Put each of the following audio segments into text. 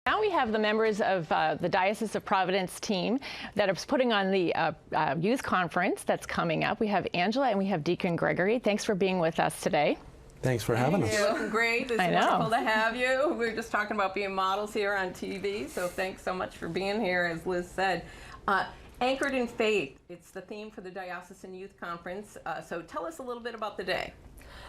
Now we have the members of the Diocese of Providence team that are putting on the youth conference that's coming up. We have Angela and we have Deacon Gregory. Thanks for being with us today. Thanks for having us. You're looking great. It's wonderful to have you. We were just talking about being models here on TV, so thanks so much for being here, as Liz said. Anchored in Faith, it's the theme for the Diocesan Youth Conference. So tell us a little bit about the day.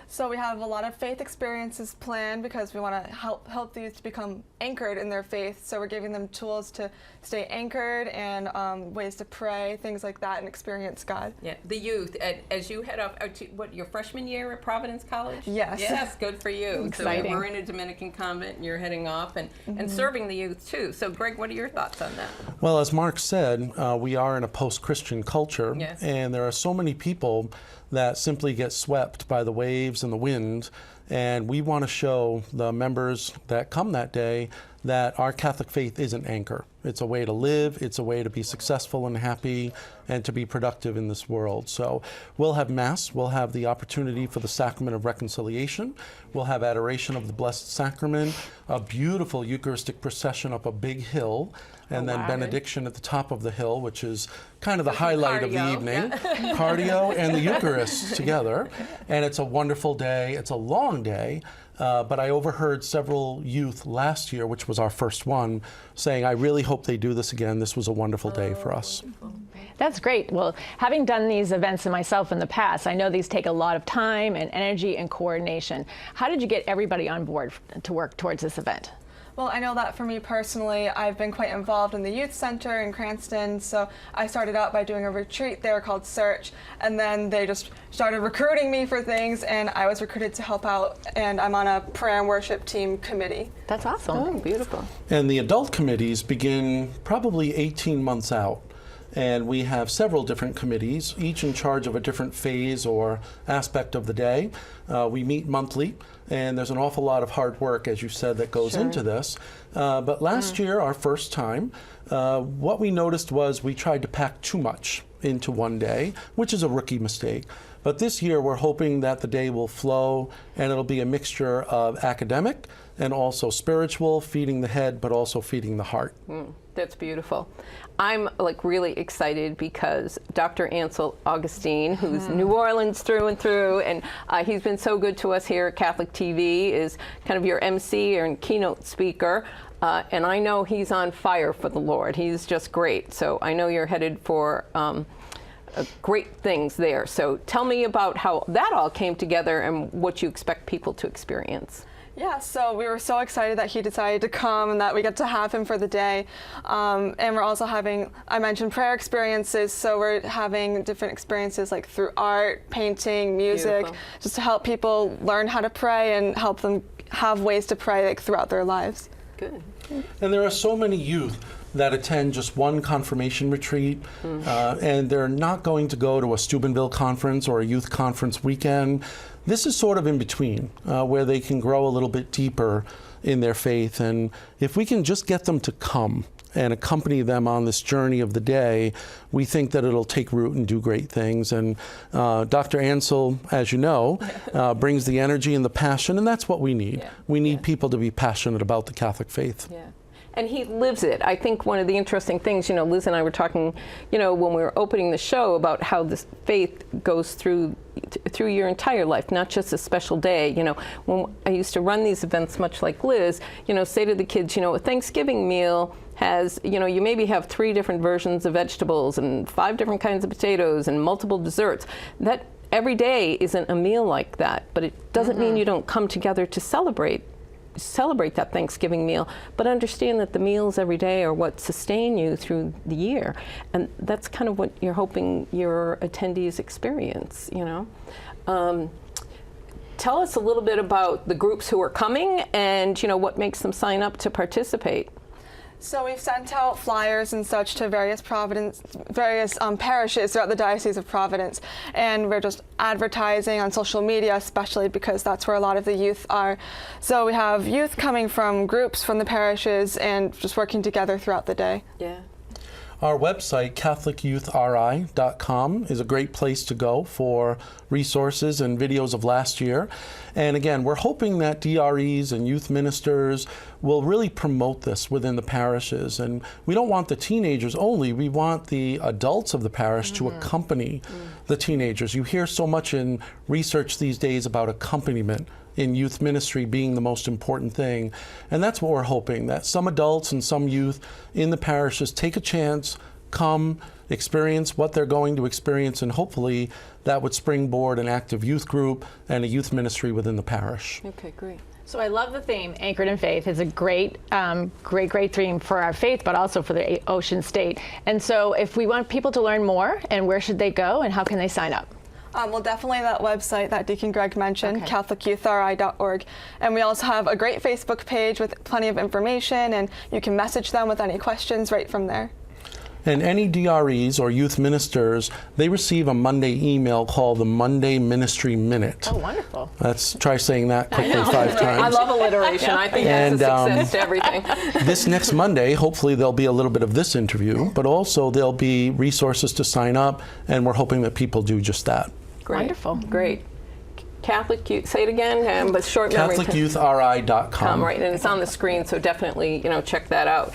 So we have a lot of faith experiences planned because we want to help the youth to become anchored in their faith. So we're giving them tools to stay anchored and ways to pray, things like that, and experience God. Yeah, the youth, as you head off, what, your freshman year at Providence College? Yes. Yes, good for you. Exciting. So we're in a Dominican convent and you're heading off and serving the youth too. So Greg, what are your thoughts on that? Well, as Mark said, we are in a post-Christian culture, yes, and there are so many people that simply get swept by the waves and the wind, and we want to show the members that come that day that our Catholic faith is an anchor. It's a way to live, it's a way to be successful and happy and to be productive in this world. So we'll have Mass, we'll have the opportunity for the Sacrament of Reconciliation, we'll have adoration of the Blessed Sacrament, a beautiful Eucharistic procession up a big hill, and then benediction at the top of the hill, which is kind of the highlight of the evening. Yeah. Cardio and the Eucharist together. And it's a wonderful day. It's a long day. But I overheard several youth last year, which was our first one, saying, I really hope they do this again. This was a wonderful day for us. That's great. Well, having done these events myself in the past, I know these take a lot of time and energy and coordination. How did you get everybody on board to work towards this event? Well, I know that for me personally, I've been quite involved in the youth center in Cranston, so I started out by doing a retreat there called Search, and then they just started recruiting me for things, and I was recruited to help out, and I'm on a prayer and worship team committee. That's awesome. Oh, beautiful. And the adult committees begin probably 18 months out. And we have several different committees, each in charge of a different phase or aspect of the day. We meet monthly, and there's an awful lot of hard work, as you said, that goes into this. But last year, our first time, what we noticed was we tried to pack too much into one day, which is a rookie mistake. But this year, we're hoping that the day will flow, and it'll be a mixture of academic and also spiritual, feeding the head, but also feeding the heart. That's beautiful. I'm really excited because Dr. Ansel Augustine, who's New Orleans through and through, and he's been so good to us here at Catholic TV, is kind of your MC and keynote speaker. And I know he's on fire for the Lord. He's just great. So I know you're headed for great things there. So tell me about how that all came together and what you expect people to experience. Yeah, so we were so excited that he decided to come and that we get to have him for the day. And we're also having, I mentioned prayer experiences, so we're having different experiences like through art, painting, music, just to help people learn how to pray and help them have ways to pray throughout their lives. Good. And there are so many youth that attend just one confirmation retreat, and they're not going to go to a Steubenville conference or a youth conference weekend. This is sort of in between, where they can grow a little bit deeper in their faith. And if we can just get them to come and accompany them on this journey of the day, we think that it'll take root and do great things. And Dr. Ansel, as you know, brings the energy and the passion, and that's what we need. Yeah. We need people to be passionate about the Catholic faith. Yeah. And he lives it. I think one of the interesting things, Liz and I were talking, when we were opening the show about how this faith goes through your entire life, not just a special day. When I used to run these events, much like Liz, say to the kids, a Thanksgiving meal has, you maybe have 3 different versions of vegetables and 5 different kinds of potatoes and multiple desserts. That every day isn't a meal like that, but it doesn't mean you don't come together to celebrate that Thanksgiving meal, but understand that the meals every day are what sustain you through the year. And that's kind of what you're hoping your attendees experience, Tell us a little bit about the groups who are coming and, what makes them sign up to participate. So we've sent out flyers and such to various parishes throughout the Diocese of Providence, and we're just advertising on social media, especially because that's where a lot of the youth are. So we have youth coming from groups from the parishes and just working together throughout the day. Yeah. Our website, CatholicYouthRI.com, is a great place to go for resources and videos of last year. And again, we're hoping that DREs and youth ministers will really promote this within the parishes. And we don't want the teenagers only, we want the adults of the parish to accompany the teenagers. You hear so much in research these days about accompaniment in youth ministry being the most important thing. And that's what we're hoping, that some adults and some youth in the parishes take a chance, come, experience what they're going to experience, and hopefully that would springboard an active youth group and a youth ministry within the parish. Okay, great. So I love the theme, Anchored in Faith. It's a great theme for our faith, but also for the Ocean State. And so if we want people to learn more, and where should they go, and how can they sign up? Well, definitely that website that Deacon Greg mentioned, Okay. CatholicYouthRI.org. And we also have a great Facebook page with plenty of information, and you can message them with any questions right from there. And any DREs or youth ministers, they receive a Monday email called the Monday Ministry Minute. Oh, wonderful. Let's try saying that quickly 5 times. I love alliteration. I think that's a success to everything. This next Monday, hopefully there'll be a little bit of this interview, but also there'll be resources to sign up, and we're hoping that people do just that. Great. Wonderful. Great. Catholic Youth, say it again, but short memory. CatholicYouthRI.com. Right, and it's on the screen, so definitely, check that out.